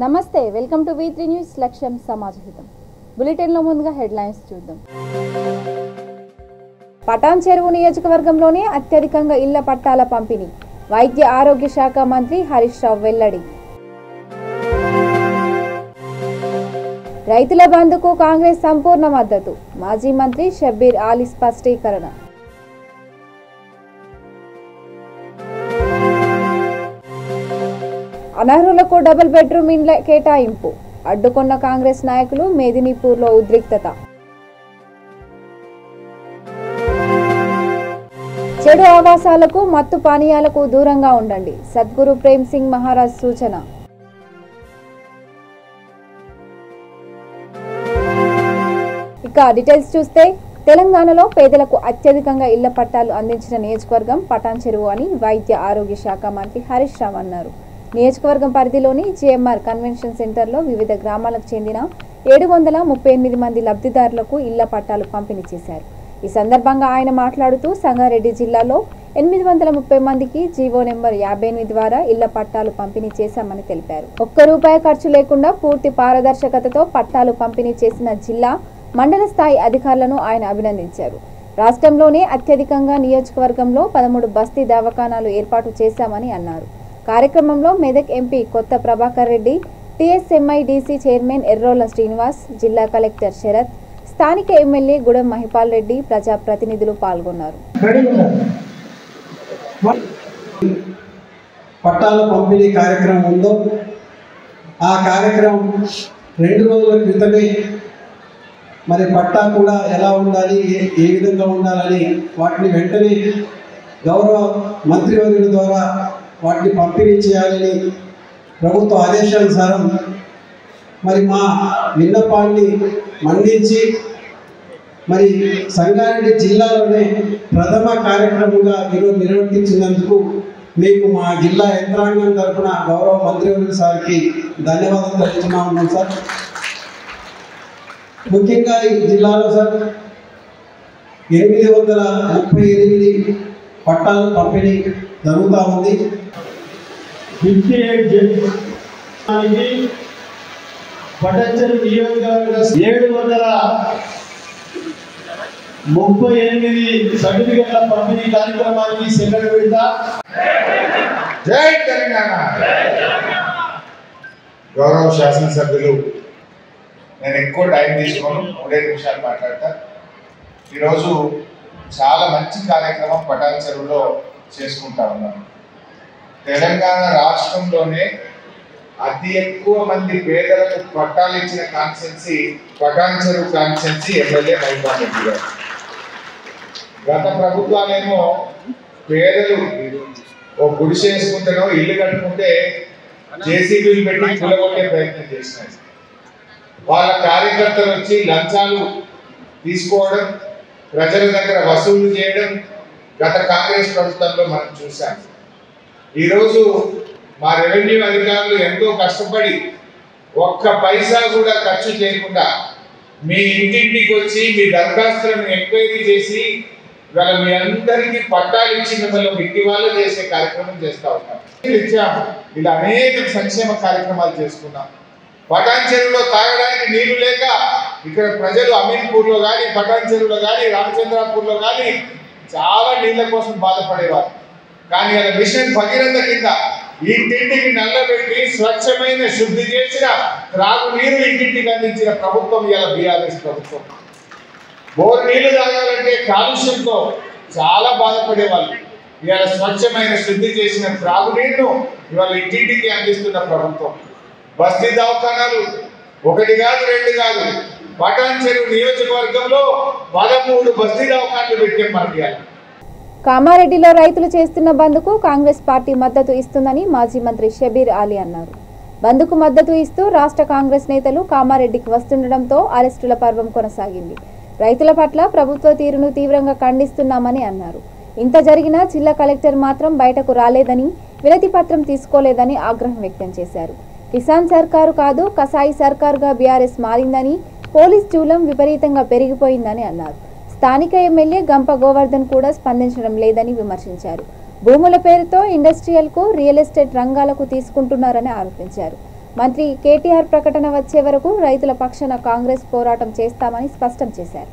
నమస్తే welcome to V3 news లక్ష్యం సమాజహితం bulletin లో ముందుగా హెడ్లైన్స్ చూద్దాం. పటాన్ చెరువు నియోజకవర్గంలోనే అత్యధికంగా ఇళ్ల పట్టాల పంపిణీ వైద్య ఆరోగ్య శాఖ మంత్రి హరీష్ రావు వెల్లడి. రైతుల బంద్కు కాంగ్రెస్ సంపూర్ణ మద్దతు మాజీ మంత్రి షబ్బీర్ ఆలీ స్పష్టీకరణ. అనర్హులకు డబుల్ బెడ్రూమ్ ఇండ్ల కేటాయింపు అడ్డుకున్న కాంగ్రెస్ నాయకులు మేదినీపూర్లో ఉద్రిక్తత. చెడు ఆవాసాలకు మత్తు పానీయాలకు దూరంగా ఉండండి సద్గురు ప్రేమ్ సింగ్ మహారాజ్ సూచన. ఇక డీటెయిల్స్ చూస్తే తెలంగాణలో పేదలకు అత్యధికంగా ఇళ్ల పట్టాలు అందించిన నియోజకవర్గం పటాన్ చెరువు అని వైద్య ఆరోగ్య శాఖ మంత్రి హరీష్ రావు అన్నారు. నియోజకవర్గం పరిధిలోని జిఎంఆర్ కన్వెన్షన్ సెంటర్లో వివిధ గ్రామాలకు చెందిన 738 మంది లబ్ధిదారులకు ఇళ్ల పట్టాలు పంపిణీ చేశారు. ఈ సందర్భంగా ఆయన మాట్లాడుతూ సంగారెడ్డి జిల్లాలో 830 మందికి జీవో నెంబర్ 58 ద్వారా ఇళ్ల పట్టాలు పంపిణీ చేశామని తెలిపారు. ₹1 ఖర్చు లేకుండా పూర్తి పారదర్శకతతో పట్టాలు పంపిణీ చేసిన జిల్లా మండల స్థాయి అధికారులను ఆయన అభినందించారు. రాష్ట్రంలోనే అత్యధికంగా నియోజకవర్గంలో 13 బస్తీ దవాఖానాలు ఏర్పాటు చేశామని అన్నారు. కార్యక్రమంలో మెదక్ ఎంపీ కొత్త ప్రభాకర్ రెడ్డి, టీఎస్ఎంఐడిసి చైర్మన్ ఎర్రోల శ్రీనివాస్, జిల్లా కలెక్టర్ శరత్, స్థానిక ఎమ్మెల్యే గుడం మహిపాల్ రెడ్డి, ప్రజా ప్రతినిధులు పాల్గొన్నారు. పట్టాల పంపిణీ కార్యక్రమం ఉందో ఆ కార్యక్రమం 2 రోజుల క్రితమే మరి పట్టా కూడా ఎలా ఉండాలి, ఏ విధంగా ఉండాలని వాటిని వెంటనే గౌరవ మంత్రివర్యుల ద్వారా వాటిని పంపిణీ చేయాలని ప్రభుత్వ ఆదేశానుసారం మరి మా విన్నపాన్ని మన్నించి మరి సంగారెడ్డి జిల్లాలోనే ప్రథమ కార్యక్రమంగా ఈరోజు నిర్వర్తించినందుకు మీకు మా జిల్లా యంత్రాంగం తరఫున గౌరవ మంత్రివర్యుల సార్కి ధన్యవాదాలు తెలుపుతున్నా ఉన్నాం సార్. ముఖ్యంగా ఈ జిల్లాలో సార్ 838 పట్టాలు పంపిణీ జరుగుతూ ఉంది. 58 పటాన్ చెరువు నియోజకవర్గ 738 సర్టిఫికెట్ల పంపిణీ కార్యక్రమానికి సెకండ్ విడత. జై తెలంగాణ. గౌరవ శాసనసభ్యులు, నేను ఎక్కువ టైం తీసుకోను, 3 నిమిషాలు మాట్లాడతా. ఈరోజు చాలా మంచి కార్యక్రమం పటాన్ చెరువులో చేసుకుంటా ఉన్నాను. తెలంగాణ రాష్ట్రంలోనే అతి ఎక్కువ మంది పేదలకు పట్టాలు ఇచ్చిన కాన్స్టిట్యున్సీ పటాన్ చెరువు కాన్స్టిట్యున్సీ ఎమ్మెల్యే మహిపాల్ రెడ్డి గారు. గత ప్రభుత్వాలేమో పేదలు ఓ గుడిసె వేసుకుంటేనో ఇల్లు కట్టుకుంటే జేసీబీలు పెట్టి కూలగొట్టే ప్రయత్నం చేసినాయి. వాళ్ళ కార్యకర్తలు వచ్చి లంచాలు తీసుకోవడం, ప్రజల దగ్గర వసూలు చేయడం గత కాంగ్రెస్ ప్రభుత్వంలో మనం చూసాం. ఈరోజు మా రెవెన్యూ అధికారులు ఎంతో కష్టపడి ఒక్క పైసా కూడా ఖర్చు చేయకుండా మీ ఇంటింటికి వచ్చి మీ దరఖాస్తులను ఎంక్వైరీ చేసి ఇవాళ మీ అందరికీ పట్టాలు ఇచ్చి మిమ్మల్ని ఇంటివాళ్ళు చేసే కార్యక్రమం చేస్తూ ఉన్నాం. ఇచ్చాము, ఇలా అనేక సంక్షేమ కార్యక్రమాలు చేసుకున్నాం. పటాన్ చెరువులో తాగడానికి నీళ్లు లేక ఇక్కడ ప్రజలు అమీన్పూర్లో కానీ, పటాన్ చెరువులో కానీ, రామచంద్రాపూర్లో కానీ చాలా నీళ్ల కోసం బాధపడేవారు. కానీ అలా మిషన్ భగీరథ కింద ఇంటింటికి నల్లబెట్టి స్వచ్ఛమైన శుద్ధి చేసిన త్రాగునీరు ఇంటింటికి అందించిన ప్రభుత్వం ఇవాళ బీఆర్ఎస్ ప్రభుత్వం. బోర్ నీళ్లు తాగాలంటే కాలుష్యంతో చాలా బాధపడేవాళ్ళు. ఇవాళ స్వచ్ఛమైన శుద్ధి చేసిన త్రాగునీరును ఇవాళ ఇంటింటికి అందిస్తున్న ప్రభుత్వం. బస్తీ దవాఖానాలు 1 కాదు 2 కాదు, పటాన్ చెరువు నియోజకవర్గంలో 13 బస్తీ దవాఖానాలు పెట్టే మనకి. కామారెడ్డిలో రైతులు చేస్తున్న బంద్కు కాంగ్రెస్ పార్టీ మద్దతు ఇస్తుందని మాజీ మంత్రి షబ్బీర్ ఆలీ అన్నారు. బంద్కు మద్దతు ఇస్తూ రాష్ట్ర కాంగ్రెస్ నేతలు కామారెడ్డికి వస్తుండటంతో అరెస్టుల పర్వం కొనసాగింది. రైతుల పట్ల ప్రభుత్వ తీరును తీవ్రంగా ఖండిస్తున్నామని అన్నారు. ఇంత జరిగినా జిల్లా కలెక్టర్ మాత్రం బయటకు రాలేదని, వినతి పత్రం తీసుకోలేదని ఆగ్రహం వ్యక్తం చేశారు. కిసాన్ సర్కారు కాదు కసాయి సర్కారుగా బీఆర్ఎస్ మారిందని, పోలీస్ జూలం విపరీతంగా పెరిగిపోయిందని అన్నారు. స్థానిక ఎమ్మెల్యే గంప గోవర్ధన్ కూడా స్పందించడం లేదని విమర్శించారు. భూముల పేరుతో ఇండస్ట్రియల్ కు, రియల్ ఎస్టేట్ రంగాలకు తీసుకుంటున్నారని ఆరోపించారు. మంత్రి కేటీఆర్ ప్రకటన వచ్చే వరకు రైతుల పక్షాన కాంగ్రెస్ పోరాటం చేస్తామని స్పష్టం చేశారు.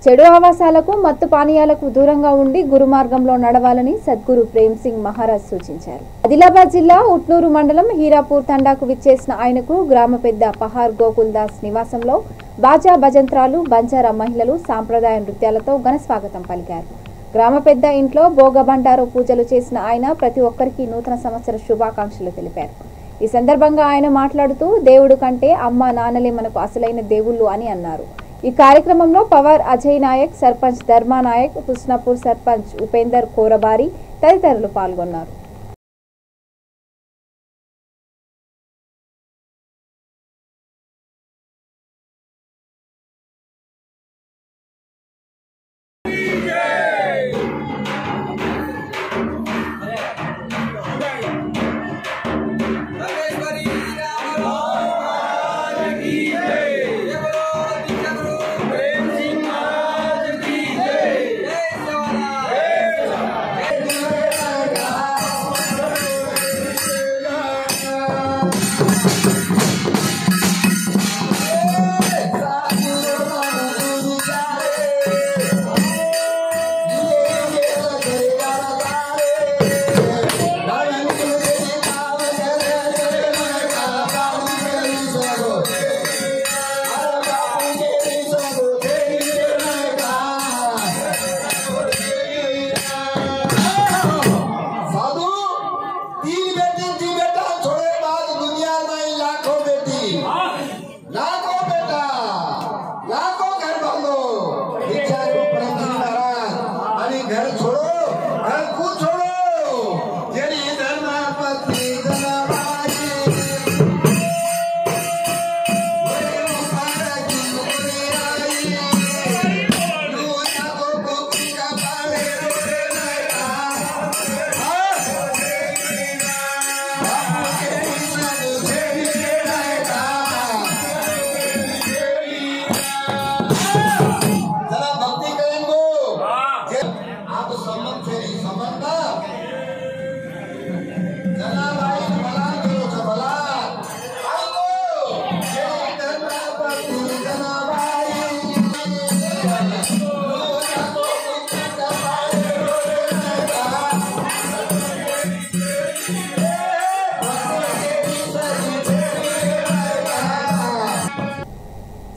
చెడు ఆవాసాలకు మత్తు పానీయాలకు దూరంగా ఉండి గురుమార్గంలో నడవాలని సద్గురు ప్రేమ్ సింగ్ మహారాజ్ సూచించారు. ఆదిలాబాద్ జిల్లా ఉట్నూరు మండలం హీరాపూర్ తండాకు విచ్చేసిన ఆయనకు గ్రామ పెద్ద పహార్ గోకుల్ దాస్ నివాసంలో బాజా భజంత్రాలు బంజారా మహిళలు సాంప్రదాయ నృత్యాలతో ఘన స్వాగతం పలికారు. గ్రామ పెద్ద ఇంట్లో భోగబండారు పూజలు చేసిన ఆయన ప్రతి ఒక్కరికి నూతన సంవత్సర శుభాకాంక్షలు తెలిపారు. ఈ సందర్భంగా ఆయన మాట్లాడుతూ దేవుడు కంటే అమ్మ నాన్నలే మనకు అసలైన దేవుళ్ళు అని అన్నారు. ఈ కార్యక్రమంలో పవర్ అజయ్ నాయక్, సర్పంచ్ ధర్మా నాయక్, హుస్నాపూర్ సర్పంచ్ ఉపేందర్ కోరబారి తదితరులు పాల్గొన్నారు.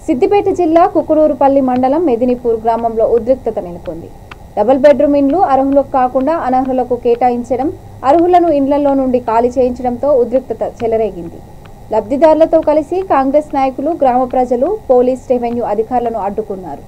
సిద్దిపేట జిల్లా కుకునూరుపల్లి మండలం మెదినిపూర్ గ్రామంలో ఉద్రిక్తత నెలకొంది. డబుల్ బెడ్రూమ్ ఇండ్లు అర్హులకు కాకుండా అనర్హులకు కేటాయించడం, అర్హులను ఇండ్లలో నుండి ఖాళీ చేయించడంతో ఉద్రిక్తత చెలరేగింది. లబ్ధిదారులతో కలిసి కాంగ్రెస్ నాయకులు, గ్రామ ప్రజలు, పోలీస్, రెవెన్యూ అధికారులను అడ్డుకున్నారు.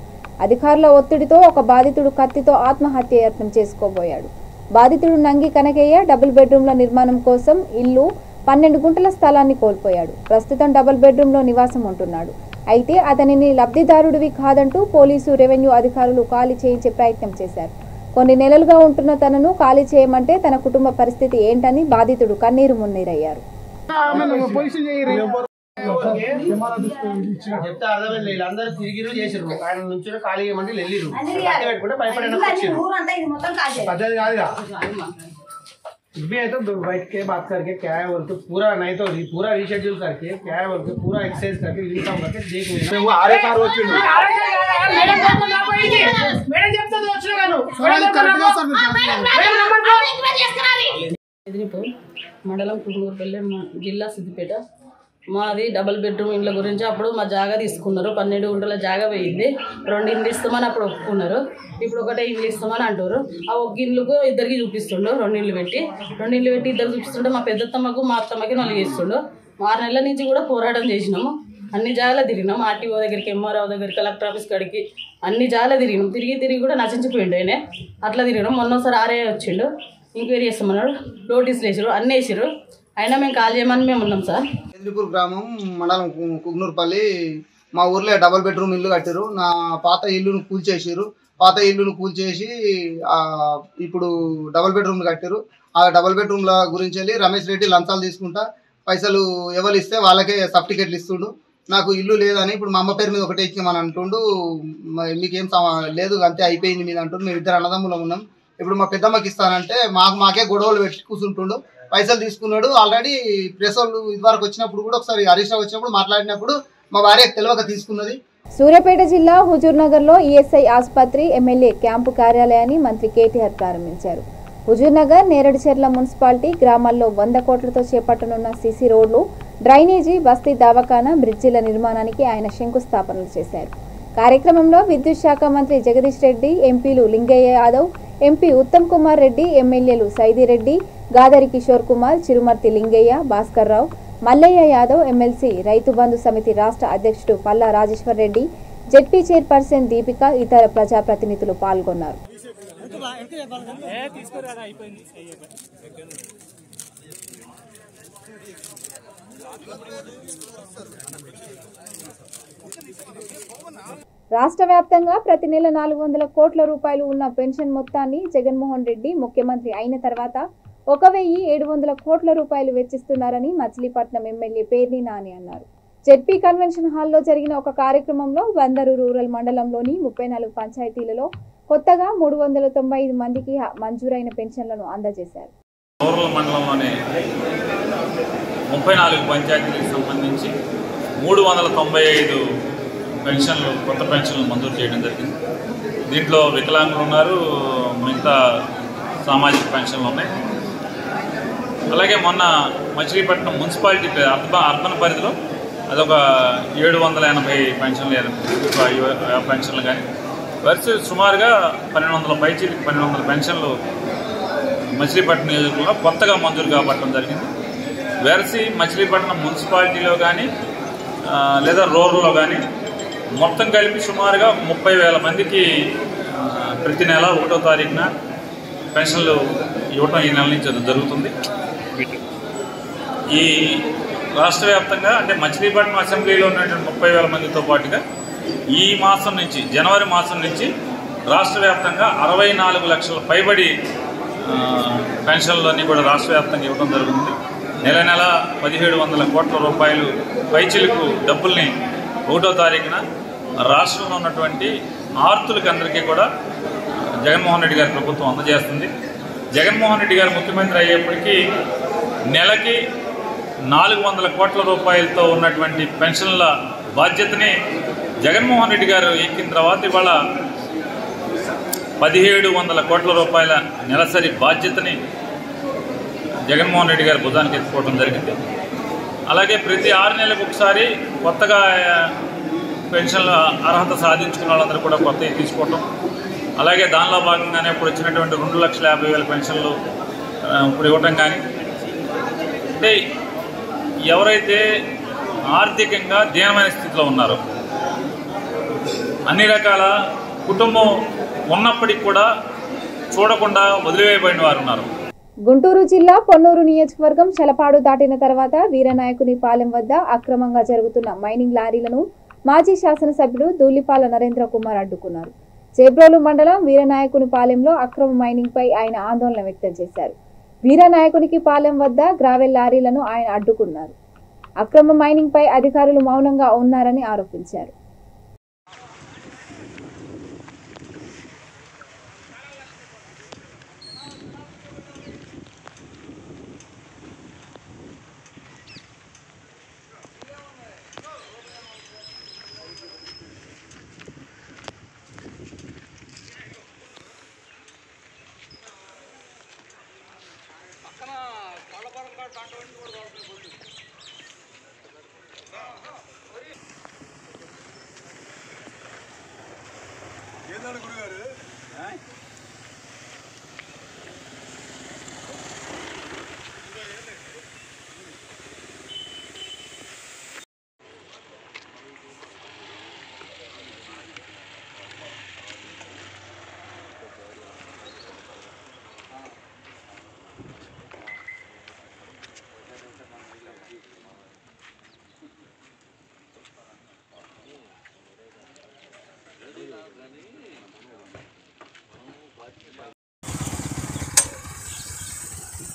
అధికారుల ఒత్తిడితో ఒక బాధితుడు కత్తితో ఆత్మహత్య యత్నం చేసుకోబోయాడు. బాధితుడు నంగి కనకయ్య డబుల్ బెడ్రూమ్ల నిర్మాణం కోసం ఇల్లు 12 గుంటల స్థలాన్ని కోల్పోయాడు. ప్రస్తుతం డబుల్ బెడ్రూమ్లో నివాసం ఉంటున్నాడు. అయితే అతనిని లబ్ధిదారుడివి కాదంటూ పోలీసు, రెవెన్యూ అధికారులు ఖాళీ చేయించే ప్రయత్నం చేశారు. కొన్ని నెలలుగా ఉంటున్న తనను ఖాళీ చేయమంటే తన కుటుంబ పరిస్థితి ఏంటని బాధితుడు కన్నీరు మున్నీరయ్యారు. చెప్తే అర్థమైంది. వీళ్ళందరూ తిరిగిరు చేసిరు. ఆయన నుంచి ఖాళీ చేయమంటే వెళ్ళిరు. పెట్టుకుంటే భయపడిన పద్ధతి కాదుగా. भी है तो बैठ के बात करके क्या है बोल तो पूरा नहीं तो पूरा रीशेड्यूल करके क्या है बोल के पूरा एक्सरसाइज करके यूनिफॉर्म करके देख लेना. वो आरे कार వచ్చిండు మేడం చెప్తాను వచ్చేగాను మెదినిపూర్ మండలం కుకునూరుపల్లి జిల్లా సిద్దిపేట. మాది డబుల్ బెడ్రూమ్ ఇండ్ల గురించి అప్పుడు మా జాగా తీసుకున్నారు. 12 గుంటల జాగా పోయింది. 2 ఇండ్లు ఇస్తామని అప్పుడు ఒప్పుకున్నారు. ఇప్పుడు ఒకటే ఇండ్లు ఇస్తామని అంటారు. ఆ ఒక్క ఇండ్లకు ఇద్దరికి చూపిస్తుండు. 2 ఇండ్లు పెట్టి ఇద్దరు చూపిస్తుండే. మా పెద్దత్తమ్మకు మా అత్తమ్మకి 4 ఇస్తుండు. 6 నెలల నుంచి కూడా పోరాటం చేసినాము. అన్ని జాగాలో తిరిగినాం. ఆర్టీఓ దగ్గరికి, ఎంఆర్ఓ దగ్గరికి, కలెక్టర్ ఆఫీస్ కాడికి అన్ని జాగాలో తిరిగినాం. తిరిగి కూడా నశించిపోయిండు ఆయన. అట్లా తిరిగినాం. మొన్నోసారి ఆర్ఏ వచ్చిండు, ఎంక్వైరీ చేస్తామన్నాడు. నోటీసులు వేసారు, అన్నీ వేసారు. అయినా మేము కాల్ చేయమని మేము ఉన్నాం సార్. మెదినిపూర్ గ్రామం మండలం కుకునూరుపల్లి మా ఊర్లో డబుల్ బెడ్రూమ్ ఇల్లు కట్టారు. నా పాత ఇల్లును కూల్చేసారు. పాత ఇల్లును కూల్చేసి ఇప్పుడు డబుల్ బెడ్రూమ్లు కట్టారు. ఆ డబుల్ బెడ్రూమ్ల గురించి వెళ్ళి రమేష్ రెడ్డి లంచాలు తీసుకుంటా పైసలు ఎవరు ఇస్తే వాళ్ళకే సర్టిఫికెట్లు ఇస్తుండు. నాకు ఇల్లు లేదని ఇప్పుడు మా అమ్మ పేరు మీద ఒకటే ఇచ్చామని అంటుండు. మీకేం లేదు అంతే అయిపోయింది మీద అంటుండు. మేము ఇద్దరు అన్నదమ్ములం ఉన్నాం. ఇప్పుడు మా పెద్దమ్మకి ఇస్తానంటే మాకే గొడవలు పెట్టి కూర్చుంటుండు. పైసలు తీసుకున్నాడు. ఆల్రెడీ ప్రెస్ వాళ్ళు ఇదివరకు వచ్చినప్పుడు కూడా ఒకసారి హరీష్ రావు వచ్చినప్పుడు మాట్లాడినప్పుడు మా భార్యకు తెలియక తీసుకున్నది. సూర్యాపేట జిల్లా హుజూర్నగర్లో ఈఎస్ఐ ఆసుపత్రి ఎమ్మెల్యే క్యాంపు కార్యాలయాన్ని మంత్రి కేటీఆర్ ప్రారంభించారు. హుజూర్నగర్, నేరడిచెర్ల మున్సిపాలిటీ గ్రామాల్లో 100 కోట్లతో చేపట్టనున్న సీసీ రోడ్లు, డ్రైనేజీ, బస్తీ దవాఖానా, బ్రిడ్జిల నిర్మాణానికి ఆయన శంకుస్థాపనలు చేశారు. కార్యక్రమంలో విద్యుత్ శాఖ మంత్రి జగదీష్ రెడ్డి, ఎంపీలు లింగయ్య యాదవ్, ఎంపీ ఉత్తమ్ కుమార్ రెడ్డి, ఎమ్మెల్యేలు సైదిరెడ్డి, గాదరి కిషోర్ కుమార్, చిరుమర్తి లింగయ్య, భాస్కర్ రావు, మల్లయ్య యాదవ్, ఎమ్మెల్సీ రైతు బంధు సమితి రాష్ట్ర అధ్యక్షుడు పల్లా రాజేశ్వర్ రెడ్డి, జెడ్పీ చైర్పర్సన్ దీపిక, ఇతర ప్రజాప్రతినిధులు పాల్గొన్నారు. రాష్ట్ర వ్యాప్తంగా ప్రతి నెల 400 కోట్ల రూపాయలు ఉన్న పెన్షన్ మొత్తాన్ని జగన్మోహన్ రెడ్డి ముఖ్యమంత్రి అయిన తర్వాత 1700 కోట్ల రూపాయలు వెచ్చిస్తున్నారని మచిలీపట్నం ఎమ్మెల్యే పేర్ని నాని అన్నారు. జెడ్పీ కన్వెన్షన్ హాల్లో జరిగిన ఒక కార్యక్రమంలో బందరు రూరల్ మండలంలోని 34 పంచాయతీలలో కొత్తగా 395 మందికి మంజూరైన పెన్షన్లను అందజేశారు. రూరల్ మండలంలోని 34 పంచాయతీలకు సంబంధించి 395 పెన్షన్లు, కొత్త పెన్షన్లు మంజూరు చేయడం జరిగింది. దీంట్లో వికలాంగులు ఉన్నారు, మిగతా సామాజిక పెన్షన్లు ఉన్నాయి. అలాగే మొన్న మచిలీపట్నం మున్సిపాలిటీ అర్బన్ పరిధిలో అదొక 780 పెన్షన్లు కానీ వరుస సుమారుగా 1200 పెన్షన్లు మచిలీపట్నం నియోజకవర్గంలో కొత్తగా మంజూరు కాబట్టడం జరిగింది. వెరసి మచిలీపట్నం మున్సిపాలిటీలో కానీ లేదా రూరల్లో కానీ మొత్తం కలిపి సుమారుగా 30,000 మందికి ప్రతి నెల 1వ తారీఖున పెన్షన్లు ఇవ్వటం ఈ నెల నుంచి జరుగుతుంది. ఈ రాష్ట్ర వ్యాప్తంగా అంటే మచిలీపట్నం అసెంబ్లీలో ఉన్నటువంటి 30,000 మందితో పాటుగా ఈ మాసం నుంచి జనవరి మాసం నుంచి రాష్ట్ర వ్యాప్తంగా 64 లక్షల పైబడి పెన్షన్లన్నీ కూడా రాష్ట్ర వ్యాప్తంగా ఇవ్వడం జరుగుతుంది. నెల నెల 1700 కోట్ల రూపాయలు పైచిలుకు డబ్బుల్ని 1వ తారీఖున రాష్ట్రంలో ఉన్నటువంటి ఆర్తులకి అందరికీ కూడా జగన్మోహన్ రెడ్డి గారి ప్రభుత్వం అందజేస్తుంది. జగన్మోహన్ రెడ్డి గారు ముఖ్యమంత్రి అయ్యేప్పటికీ నెలకి 400 కోట్ల రూపాయలతో ఉన్నటువంటి పెన్షన్ల బాధ్యతని జగన్మోహన్ రెడ్డి గారు ఎక్కిన తర్వాత ఇవాళ 1700 కోట్ల రూపాయల నెలసరి బాధ్యతని జగన్మోహన్ రెడ్డి గారు భుజానికి ఎత్తుకోవడం జరిగింది. అలాగే ప్రతి 6 నెలలకు ఒకసారి కొత్తగా పెన్షన్ల అర్హత సాధించుకున్న వాళ్ళందరూ కూడా కొత్తవి తీసుకోవటం, అలాగే దానిలో భాగంగానే ఇప్పుడు వచ్చినటువంటి 2,50,000 పెన్షన్లు ఇప్పుడు ఇవ్వటం కానీ, అంటే ఎవరైతే ఆర్థికంగా దీనమైన స్థితిలో ఉన్నారో అన్ని రకాల కుటుంబం ఉన్నప్పటికీ కూడా చూడకుండా వదిలివేయబడిన వారు ఉన్నారు. గుంటూరు జిల్లా పొన్నూరు నియోజకవర్గం చలపాడు దాటిన తర్వాత వీరనాయకుని పాలెం వద్ద అక్రమంగా జరుగుతున్న మైనింగ్ లారీలను మాజీ శాసనసభ్యుడు ధూళిపాల నరేంద్ర కుమార్ అడ్డుకున్నారు. చేబ్రోలు మండలం వీరనాయకుని పాలెంలో అక్రమ మైనింగ్ పై ఆయన ఆందోళన వ్యక్తం చేశారు. వీరనాయకునికి పాలెం వద్ద గ్రావెల్ లారీలను ఆయన అడ్డుకున్నారు. అక్రమ మైనింగ్ పై అధికారులు మౌనంగా ఉన్నారని ఆరోపించారు.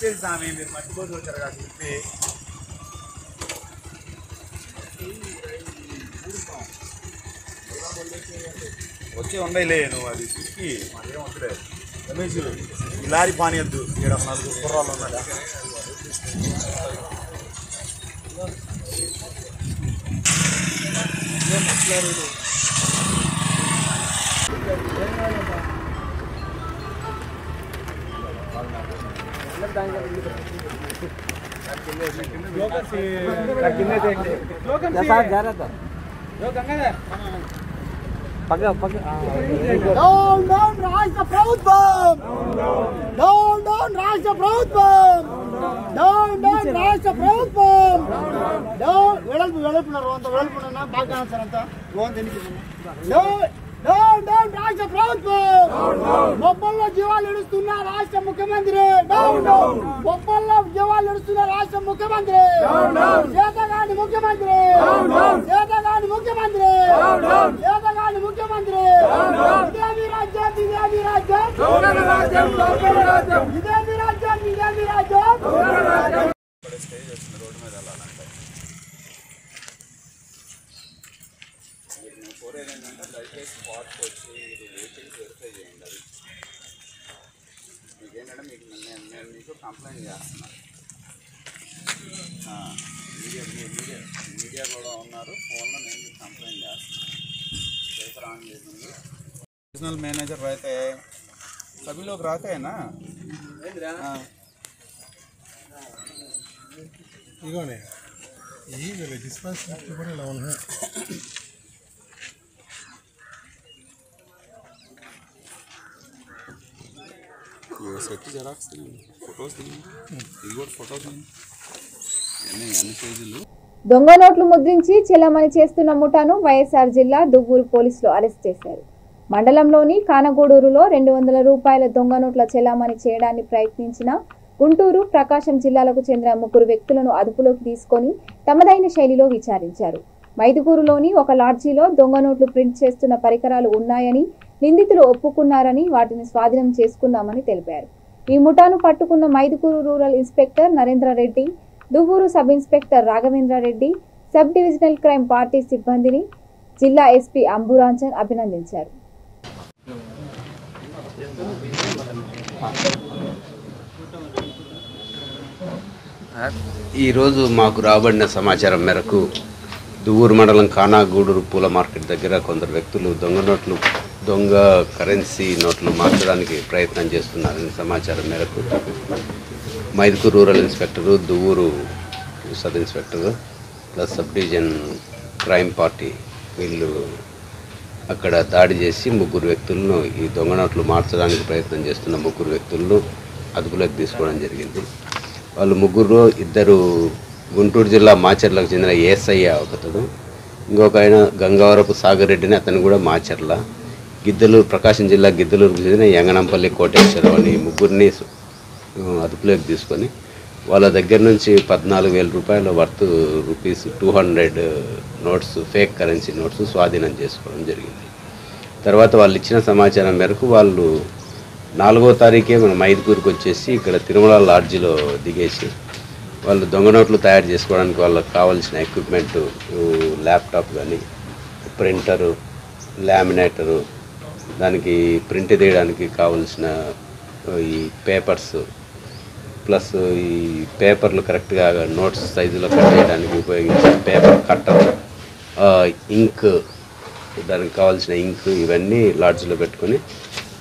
చెప్పేది స్వామి, మీరు మర్చిపోతూ వచ్చారు కదా చెప్పి. వచ్చే ఉండయిలే నువ్వు అది చూసి మాకేం వద్దులే. రమేష్ ఈ లారీ పానీయద్దు, ఇక్కడ 4 కుర్రాళ్ళు ఉన్నాడా. డౌన్ డౌన్ రాష్ట్ర ప్రభుత్వం, డౌన్ డౌన్ రాష్ట్ర ప్రభుత్వం, డౌన్ డౌన్ రాష్ట్ర ప్రభుత్వం, డౌన్ వెడల్పున్నారు అంత వెడల్పున్నా బాగా సార్ అంతా డౌన్ డౌన్ రాష్ట్ర ప్రభుత్వం. బొబ్బల్లో జీవాలు ఇడుస్తున్న రాష్ట్ర ముఖ్యమంత్రి, బొబ్బల్లో జీవాలు ఇడుస్తున్న రాష్ట్ర ముఖ్యమంత్రి, చేతగాని ముఖ్యమంత్రి, చేతగాని ముఖ్యమంత్రి, చేతగాని ముఖ్యమంత్రి. ఇదేమి రాజ్యం, ఇదేమి రాజ్యం, ఇదేమి రాజ్యం, ఇదేమి రాజ్యం. కోరేదేంటంటే దయచేసి స్పాట్కి వచ్చి వెహికల్స్ వెరిఫై చేయండి. అది మీకేంటంటే నేను మీకు కంప్లైంట్ చేస్తున్నాను. మీడియా కూడా ఉన్నారు, ఫోన్లో నేను మీకు కంప్లైంట్ చేస్తున్నాను. పేపర్ ఆన్ చేసింది. रीजनल मैनेजर रहते हैं, सभी लोग रहते हैं ना. यही डिस्पेंस लोन है. సెట్ జెరాక్స్ ఫొటోస్ ఇది కూడా ఫొటోస్ అన్ని పేజీలు. దొంగ నోట్లు ముద్రించి చెల్లమని చేస్తున్న ముఠాను వైఎస్ఆర్ జిల్లా దువ్వూరు పోలీసులు అరెస్ట్ చేశారు. మండలంలోని కానగూడూరులో 200 రూపాయల దొంగ నోట్ల చెల్లమని చేయడాన్ని ప్రయత్నించిన గుంటూరు, ప్రకాశం జిల్లాలకు చెందిన 3 వ్యక్తులను అదుపులోకి తీసుకొని తమదైన శైలిలో విచారించారు. మైదుగూరులోని ఒక లాడ్జీలో దొంగ నోట్లు ప్రింట్ చేస్తున్న పరికరాలు ఉన్నాయని నిందితులు ఒప్పుకున్నారని వాటిని స్వాధీనం చేసుకున్నామని తెలిపారు. ఈ ముఠాను పట్టుకున్న Mydukur rural inspector Narendra Reddy, Duvvuru sub inspector Raghavendra Reddy, sub divisional crime party సిబ్బందిని జిల్లా ఎస్పీ అంబురాంజన్ అభినందించారు. ఈరోజు మాకు రాబడిన సమాచారం మేరకు దువ్వూరు మండలం కానాగూడూరు పూల మార్కెట్ దగ్గర కొందరు వ్యక్తులు దొంగ కరెన్సీ నోట్లు మార్చడానికి ప్రయత్నం చేస్తున్నారని సమాచారం మేరకు Mydukur rural inspector, Duvvur sub inspector plus sub division crime party వీళ్ళు అక్కడ దాడి చేసి 3 వ్యక్తులను, ఈ దొంగ నోట్లు మార్చడానికి ప్రయత్నం చేస్తున్న 3 వ్యక్తులను అదుపులోకి తీసుకోవడం జరిగింది. వాళ్ళు 3, 2 గుంటూరు జిల్లా మాచర్లకు చెందిన ఏసయ్య ఒకతడు, ఇంకొక ఆయన గంగావరపు సాగర్ రెడ్డిని, అతను కూడా మాచర్ల, ప్రకాశం జిల్లా గిద్దలూరుకు చెందిన యంగనంపల్లి కోటేశ్వరరావు అని 3ని అదుపులోకి తీసుకొని వాళ్ళ దగ్గర నుంచి 14,000 రూపాయల worth ₹200 notes, fake currency notes స్వాధీనం చేసుకోవడం జరిగింది. తర్వాత వాళ్ళు ఇచ్చిన సమాచారం మేరకు వాళ్ళు 4వ తారీఖే మన మైదుకూరుకు వచ్చేసి ఇక్కడ తిరుమల లాడ్జిలో దిగేసి వాళ్ళు దొంగ నోట్లు తయారు చేసుకోవడానికి వాళ్ళకి కావాల్సిన ఎక్విప్మెంట్, ల్యాప్టాప్ కానీ, ప్రింటరు, లామినేటరు, దానికి ప్రింట్ తీయడానికి కావాల్సిన ఈ పేపర్స్, ప్లస్ ఈ పేపర్లు కరెక్ట్గా నోట్స్ సైజులో కట్ చేయడానికి ఉపయోగించే పేపర్ కట్టర్, ఇంక్, దానికి కావాల్సిన ఇంక్, ఇవన్నీ లాడ్జ్లో పెట్టుకొని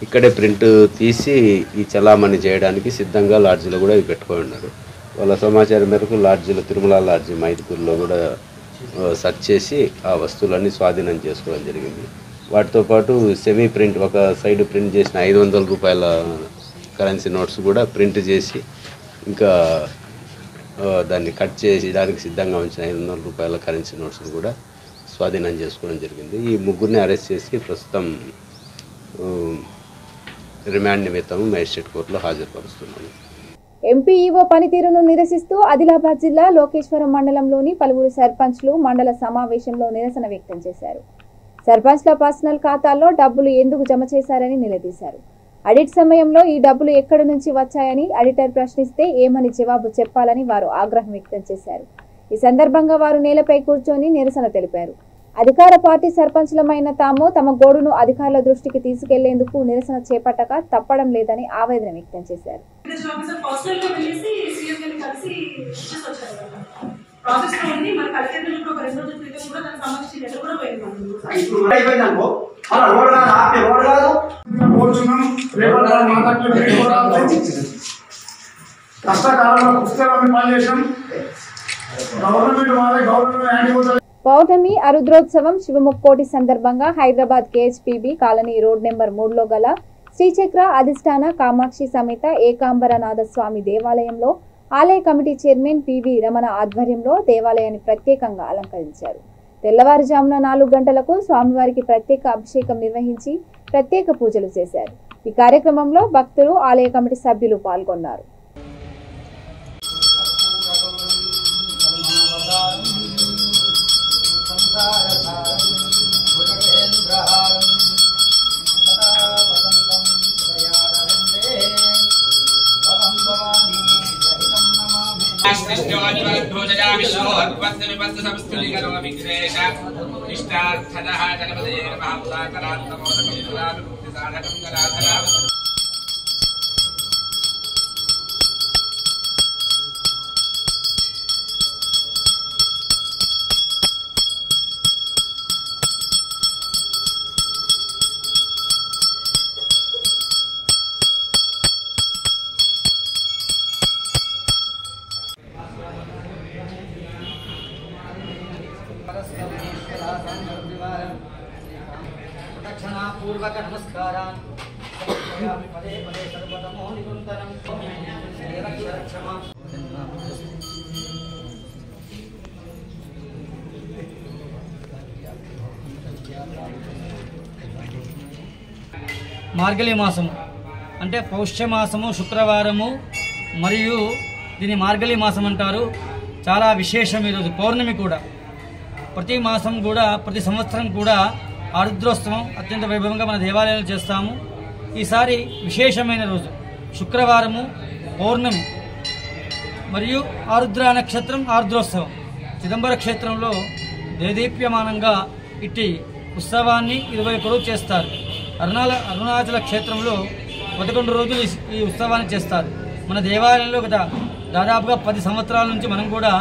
ఇక్కడే ప్రింట్ తీసి ఈ చలామణి చేయడానికి సిద్ధంగా లాడ్జ్లో కూడా ఇవి పెట్టుకొని ఉన్నారు. వాళ్ళ సమాచారం మేరకు లాడ్జీలో, తిరుమల లాడ్జీ మైదుకూరులో కూడా సెర్చ్ చేసి ఆ వస్తువులన్నీ స్వాధీనం చేసుకోవడం జరిగింది. వాటితో పాటు సెమీ ప్రింట్, ఒక సైడ్ ప్రింట్ చేసిన 500 రూపాయల కరెన్సీ నోట్స్ కూడా ప్రింట్ చేసి ఇంకా దాన్ని కట్ చేసి దానికి సిద్ధంగా ఉంచిన 500 రూపాయల కరెన్సీ నోట్స్ని కూడా స్వాధీనం చేసుకోవడం జరిగింది. ఈ 3ని అరెస్ట్ చేసి ప్రస్తుతం రిమాండ్ నిమిత్తం మేజిస్ట్రేట్ కోర్టులో హాజరుపరుస్తున్నాము. ఎంపీఈఓ పనితీరును నిరసిస్తూ ఆదిలాబాద్ జిల్లా లోకేశ్వరం మండలంలోని పలువురు సర్పంచ్లు మండల సమావేశంలో నిరసన వ్యక్తం చేశారు. సర్పంచ్ల పర్సనల్ ఖాతాల్లో డబ్బులు ఎందుకు జమ చేశారని నిలదీశారు. ఆడిట్ సమయంలో ఈ డబ్బులు ఎక్కడి నుంచి వచ్చాయని ఆడిటర్ ప్రశ్నిస్తే ఏమని జవాబు చెప్పాలని వారు ఆగ్రహం వ్యక్తం చేశారు. ఈ సందర్భంగా వారు నేలపై కూర్చొని నిరసన తెలిపారు. అధికార పార్టీ సర్పంచ్లమైన తాము తమ గోడును అధికారుల దృష్టికి తీసుకెళ్లేందుకు నిరసన చేపట్టక తప్పడం లేదని ఆవేదన వ్యక్తం చేశారు. పౌర్ణమి అరుద్రోత్సవం శివముక్కోటి సందర్భంగా హైదరాబాద్ కేహెచ్పీబీ కాలనీ రోడ్ నెంబర్ 3లో గల శ్రీచక్ర అధిష్టాన కామాక్షి సమేత ఏకాంబరనాథ స్వామి దేవాలయంలో ఆలయ కమిటీ చైర్మన్ పివి రమణ ఆధ్వర్యంలో దేవాలయాన్ని ప్రత్యేకంగా అలంకరించారు. తెల్లవారుజామున 4 గంటలకు స్వామివారికి ప్రత్యేక అభిషేకం నిర్వహించి ప్రత్యేక పూజలు చేశారు. ఈ కార్యక్రమంలో భక్తులు, ఆలయ కమిటీ సభ్యులు పాల్గొన్నారు. पूर्वक नमस्कारान् पदे पदे सर्वतमो निरन्तरं क्षमा మార్గళి మాసము అంటే పౌష్యమాసము శుక్రవారము మరియు దీని మార్గళి మాసం అంటారు. చాలా విశేషం ఈరోజు పౌర్ణమి కూడా. ప్రతి మాసం కూడా ప్రతి సంవత్సరం కూడా ఆరుద్రోత్సవం అత్యంత వైభవంగా మన దేవాలయాలు చేస్తాము. ఈసారి విశేషమైన రోజు శుక్రవారము, పౌర్ణమి మరియు ఆరుద్ర నక్షత్రం, ఆరుద్రోత్సవం. చిదంబర క్షేత్రంలో దేదీప్యమానంగా ఇట్టి ఉత్సవాన్ని 21 రోజులు చేస్తారు. అరుణాచల క్షేత్రంలో 11 రోజులు ఈ ఉత్సవాన్ని చేస్తారు. మన దేవాలయంలో గత దాదాపుగా 10 సంవత్సరాల నుంచి మనం కూడా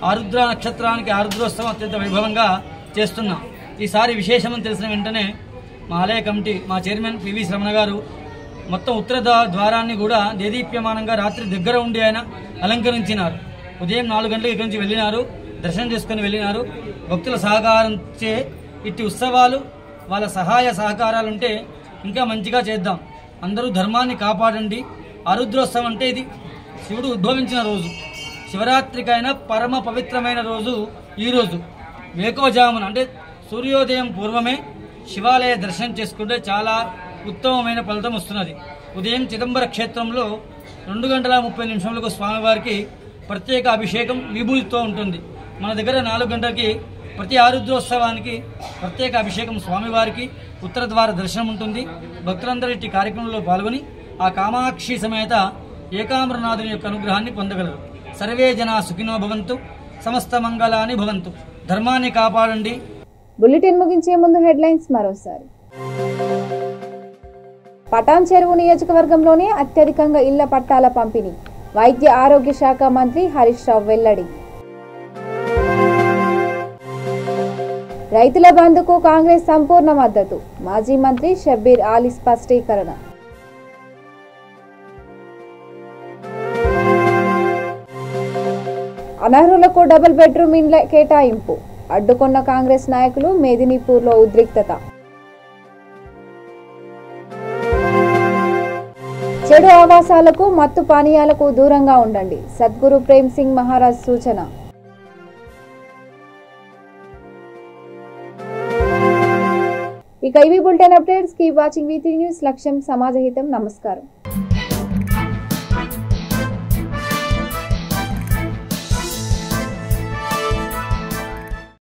ఆరుద్ర నక్షత్రానికి ఆరుద్రోత్సవం అత్యంత వైభవంగా చేస్తున్నాం. ఈసారి విశేషమని తెలిసిన వెంటనే మా ఆలయ కమిటీ, మా చైర్మన్ పివి రమణ గారు మొత్తం ఉత్తర ద్వారాన్ని కూడా దేదీప్యమానంగా రాత్రి దగ్గర ఉండి ఆయన అలంకరించినారు. ఉదయం 4 గంటలకు ఇక్కడి నుంచి వెళ్ళినారు, దర్శనం చేసుకుని వెళ్ళినారు. భక్తుల సహకారంచే ఇట్టి ఉత్సవాలు, వాళ్ళ సహాయ సహకారాలు ఉంటే ఇంకా మంచిగా చేద్దాం. అందరూ ధర్మాన్ని కాపాడండి. ఆరుద్రోత్సవం అంటే ఇది శివుడు ఉద్భవించిన రోజు. శివరాత్రికైనా పరమ పవిత్రమైన రోజు ఈరోజు. వేకోజామున అంటే సూర్యోదయం పూర్వమే శివాలయ దర్శనం చేసుకుంటే చాలా ఉత్తమమైన ఫలితం వస్తున్నది. ఉదయం చిదంబర క్షేత్రంలో 2:30 స్వామివారికి ప్రత్యేక అభిషేకం విభూతితో ఉంటుంది. మన దగ్గర 4 గంటలకి ప్రతి ఆరుద్రోత్సవానికి ప్రత్యేక అభిషేకం స్వామివారికి ఉత్తర ద్వార దర్శనం ఉంటుంది. భక్తులందరూ ఇట్టి కార్యక్రమంలో పాల్గొని ఆ కామాక్షి సమేత ఏకాంబరనాథుని యొక్క అనుగ్రహాన్ని పొందగలరు. సర్వే జనా సుఖినో భవంతు, సమస్త మంగళాని భవంతు. ధర్మాన్ని కాపాడండి. బులెటిన్ ముగించే ముందు హెడ్లైన్స్ మరోసారి. పటాన్ చెరువు నియోజకవర్గంలోనే అత్యధికంగా ఇళ్ల పట్టాల పంపిణీ. వైద్య ఆరోగ్య శాఖ మంత్రి హరీష్ రావు వెల్లడి. రైతుల బంద్కు కాంగ్రెస్ సంపూర్ణ మద్దతు. మాజీ మంత్రి షబ్బీర్ ఆలీ స్పష్టీకరణ. అనర్హులకు డబుల్ బెడ్రూమ్ ఇండ్ల కేటాయింపు. అడ్డుకున్న కాంగ్రెస్ నాయకులు. మేదినీపూర్లో ఉద్రిక్తత. చెడు ఆవాసాలకు, మత్తు పానీయాలకు దూరంగా ఉండండి. సద్గురు ప్రేమ్ సింగ్ మహారాజ్ సూచన. ఇక ఇవి bulletin updates. Keep watching V3 news. లక్ష్యం సమాజహితం. నమస్కారం.